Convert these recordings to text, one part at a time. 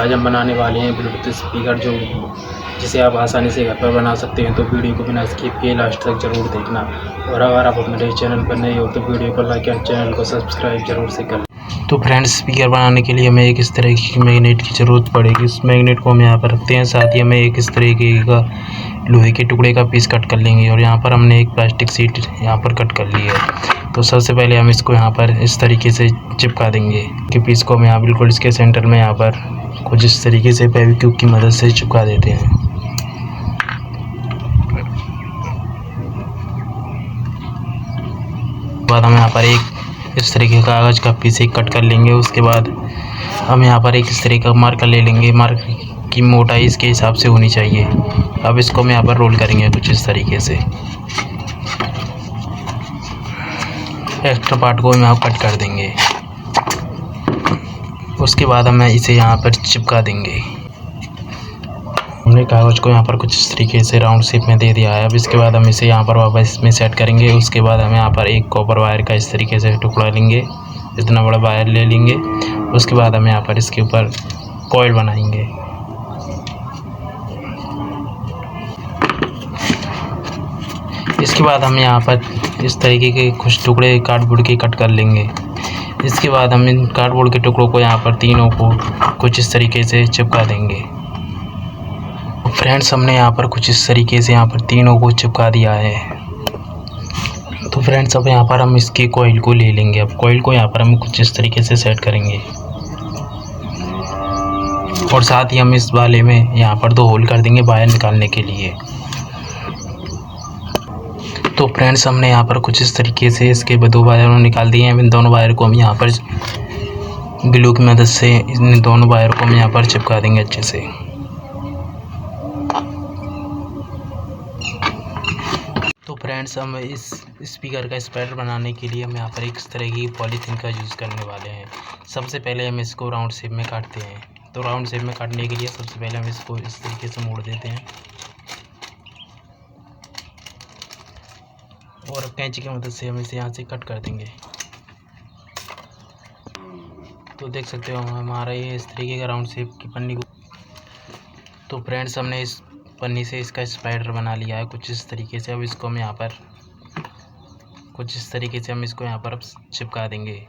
आज हम बनाने वाले हैं ब्लूटूथ स्पीकर जिसे आप आसानी से घर पर बना सकते हैं। तो वीडियो को बिना स्किप किए लास्ट तक ज़रूर देखना। और अगर आप मेरे चैनल पर नए हो तो वीडियो को लाइक और चैनल को सब्सक्राइब जरूर से कर। तो फ्रेंड्स, स्पीकर बनाने के लिए हमें एक इस तरह की मैग्नेट की ज़रूरत पड़ेगी। इस मैग्नेट को हम यहाँ पर रखते हैं। साथ ही हमें एक इस तरीके का लोहे के टुकड़े का पीस कट कर लेंगे। और यहाँ पर हमने एक प्लास्टिक शीट यहाँ पर कट कर ली है। तो सबसे पहले हम इसको यहाँ पर इस तरीके से चिपका देंगे कि पीस को हम यहाँ बिल्कुल इसके सेंटर में यहाँ पर कुछ इस तरीके से फेविक्विक की मदद से चिपका देते हैं। बाद हम यहाँ पर एक इस तरीके का कागज़ का पीस एक कट कर लेंगे। उसके बाद हम यहाँ पर एक इस तरीके का मार्कर ले लेंगे। मार्कर की मोटाई इसके हिसाब से होनी चाहिए। अब इसको हम यहाँ पर रोल करेंगे कुछ इस तरीके से। एक्स्ट्रा पार्ट को हम यहाँ कट कर देंगे। उसके बाद हमें इसे यहाँ पर चिपका देंगे। हमने कागज़ को यहाँ पर कुछ इस तरीके से राउंड शेप में दे दिया है। अब इसके बाद हम इसे यहाँ पर वापस इसमें सेट करेंगे। उसके बाद हम यहाँ पर एक कॉपर वायर का इस तरीके से टुकड़ा लेंगे। इतना बड़ा वायर ले लेंगे। उसके बाद हम यहाँ पर इसके ऊपर कॉइल बनाएंगे। इसके बाद हम यहाँ पर इस तरीके के कुछ टुकड़े कार्डबोर्ड के कट कर लेंगे। इसके बाद हम इन कार्डबोर्ड के टुकड़ों को यहाँ पर तीनों को कुछ इस तरीके से चिपका देंगे। फ्रेंड्स, हमने यहाँ पर कुछ इस तरीके से यहाँ पर तीनों को चिपका दिया है। तो फ्रेंड्स, अब यहाँ पर हम इसके कॉइल को ले लेंगे। अब कॉइल को यहाँ पर हम कुछ इस तरीके से सेट करेंगे। और साथ ही हम इस वाले में यहाँ पर 2 होल कर देंगे वायर निकालने के लिए। तो फ्रेंड्स, हमने यहाँ पर कुछ इस तरीके से इसके 2 वायर निकाल दिए हैं। इन दोनों वायर को हम यहाँ पर ग्लू की मदद से इन दोनों वायर को हम यहाँ पर चिपका देंगे अच्छे से। तो फ्रेंड्स, हम इस स्पीकर का स्पाइडर बनाने के लिए हम यहाँ पर एक इस तरह की पॉलीथीन का यूज़ करने वाले हैं। सबसे पहले हम इसको राउंड शेप में काटते हैं। तो राउंड शेप में काटने के लिए सबसे पहले हम इसको इस तरीके से मोड़ देते हैं और कैंची की मदद से हम इसे यहाँ से कट कर देंगे। तो देख सकते हो हमारा ये इस तरीके का राउंड शेप की पन्नी को। तो फ्रेंड्स, हमने इस पन्नी से इसका स्पाइडर बना लिया है कुछ इस तरीके से। अब इसको हम यहाँ पर कुछ इस तरीके से हम इसको यहाँ पर अब चिपका देंगे।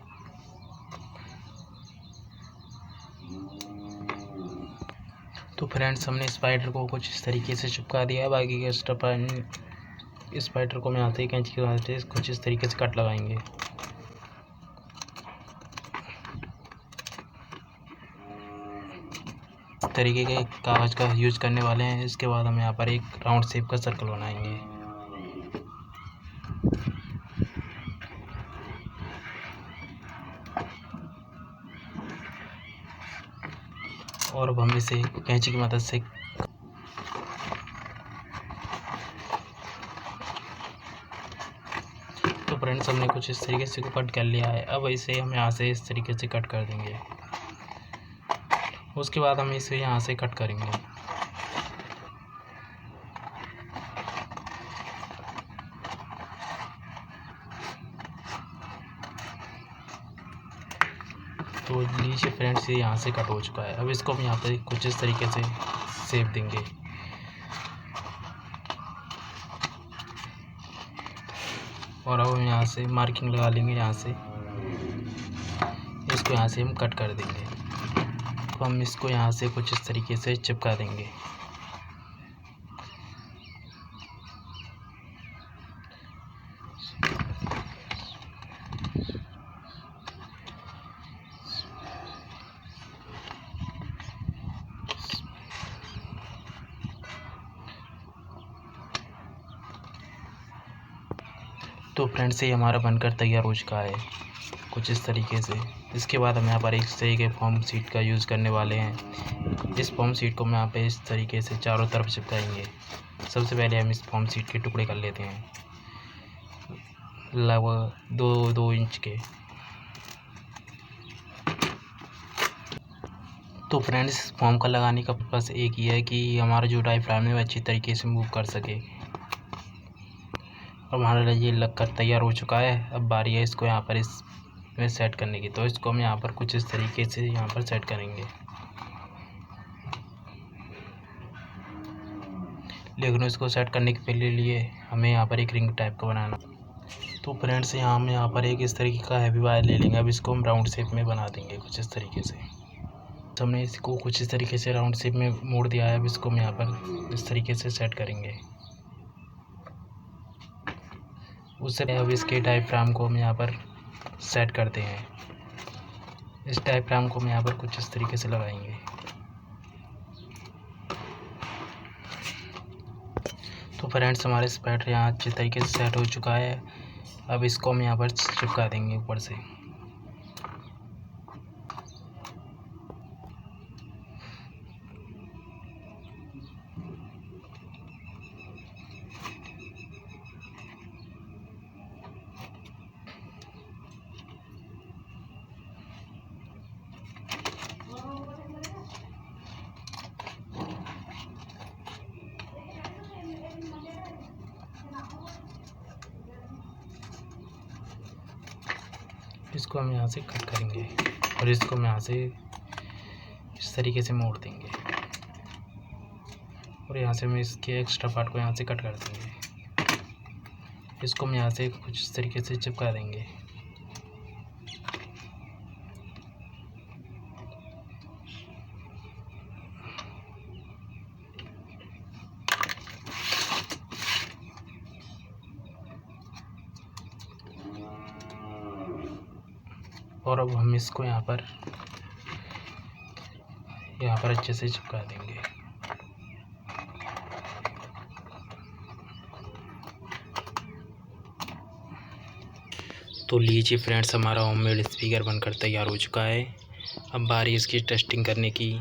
तो फ्रेंड्स, हमने स्पाइडर को कुछ इस तरीके से चिपका दिया है। बाकी के स्पाइडर को हम यहाँ से कैंची की मदद से कुछ इस तरीके से कट लगाएंगे। तरीके के कागज़ का यूज़ करने वाले हैं। इसके बाद हम यहाँ पर एक राउंड शेप का सर्कल बनाएंगे। और अब हम इसे कैंची की मदद से तो फ्रेंड्स, हमने कुछ इस तरीके से कट कर लिया है। अब इसे हम यहाँ से इस तरीके से कट कर देंगे। उसके बाद हम इसे यहाँ से कट करेंगे। तो लीजिए फ्रेंड्स, ये यहाँ से कट हो चुका है। अब इसको हम यहाँ पर कुछ इस तरीके से शेप देंगे। और अब हम यहाँ से मार्किंग लगा लेंगे। यहाँ से इसको यहाँ से हम कट कर देंगे। तो हम इसको यहाँ से कुछ इस तरीके से चिपका देंगे। तो फ्रेंड्स, ये हमारा बनकर तैयार हो चुका है कुछ इस तरीके से। इसके बाद हम यहाँ पर एक तरीके फॉर्म शीट का यूज़ करने वाले हैं। इस फॉर्म शीट को हम यहाँ पे इस तरीके से चारों तरफ चिपकाएंगे। सबसे पहले हम इस फॉर्म शीट के टुकड़े कर लेते हैं लगभग 2 इंच के। तो फ्रेंड्स, फॉर्म का लगाने का पर्पस एक ही है कि हमारा जो डायफ्राम है वो अच्छी तरीके से मूव कर सके। अब हमारा ये लग कर तैयार हो चुका है। अब बारी है इसको यहाँ पर इसमें सेट करने की। तो इसको हम यहाँ पर कुछ इस तरीके से यहाँ पर सेट करेंगे। लेकिन इसको सेट करने के लिए हमें यहाँ पर एक रिंग टाइप का बनाना। तो फ्रेंड्स हम यहाँ पर एक इस तरीके का हैवी वायर ले लेंगे। अब इसको हम राउंड शेप में बना देंगे कुछ इस तरीके से। तो हमने इसको कुछ इस तरीके से राउंड शेप में मोड़ दिया है। अब इसको हम यहाँ पर इस तरीके से सेट करेंगे। उससे अब इसके डायफ्राम को हम यहाँ पर सेट करते हैं। इस डायफ्राम को हम यहाँ पर कुछ इस तरीके से लगाएंगे। तो फ्रेंड्स हमारे स्पैटर यहाँ अच्छे तरीके से सेट हो चुका है। अब इसको हम यहाँ पर चिपका देंगे ऊपर से। इसको हम यहाँ से कट करेंगे और इसको हम यहाँ से इस तरीके से मोड़ देंगे और यहाँ से हम इसके एक्स्ट्रा पार्ट को यहाँ से कट कर देंगे। इसको हम यहाँ से कुछ इस तरीके से चिपका देंगे। और अब हम इसको यहाँ पर अच्छे से चिपका देंगे। तो लीजिए फ्रेंड्स, हमारा होममेड स्पीकर बनकर तैयार हो चुका है। अब बारी इसकी टेस्टिंग करने की।